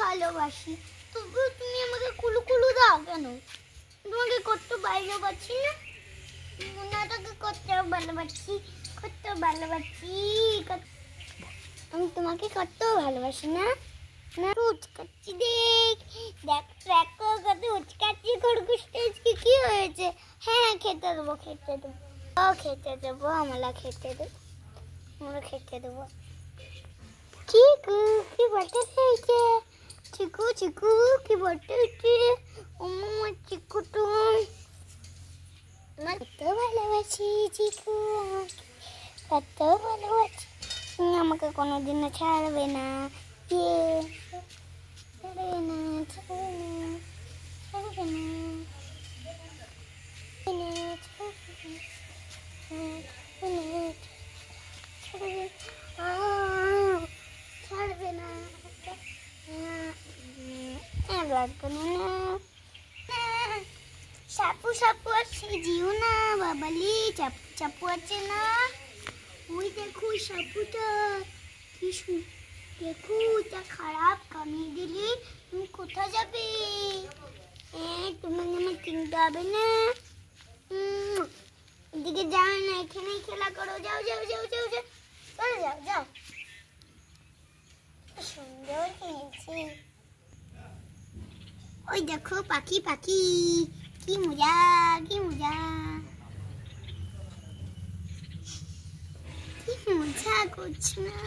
ভালোবাসি, তবুও তুমি আমাকে কুলু কুলু দাও কেন? তোমাকে কত ভালোবাসি না, মোনাটাকে কত ভালোবাসি, কত ভালোবাসি, আমি তোমাকে কত ভালোবাসি না। না উচকাচ্ছি, দেখ দেখ দেখ কত উচকাচ্ছি। খরগোশটা আজকে কি হয়েছে? হ্যাঁ খেতে দেবো, খেতে দেবো, খেতে দেবো, আমরা খেতে দেবো, আমরা খেতে দেবো। চিকু কি বলতে চাইছে? চিকু চিকু কি বলতে হচ্ছে? আমার চিকু তো আমার কত ভালোবাসি, চিকু আমাকে কত ভালোবাসি, আমাকে কোনোদিনও ছাড়বে না, ছাড়বে না, ছাড়বে না, ছাড়বে না, ছাড়বে না, লাগবে না। সাপু সাপু আছে, জিও না বাবালি, চাপু চাপু আছে না। ওই দেখো সাপুটা, কি দেখো এটা খারাপ, কামিয়ে দিলে তুমি কোথায় যাবে? তোমাকে আমার কিনতে হবে না, এদিকে যাও না, এখানেই খেলা করো, যাও যাও যাও যাও যাও, চলে যাও যাও। সুন্দর খেলছি। ওই দেখো পাখি পাখি, কি মজা, কি মজা, কি মজা করছে না।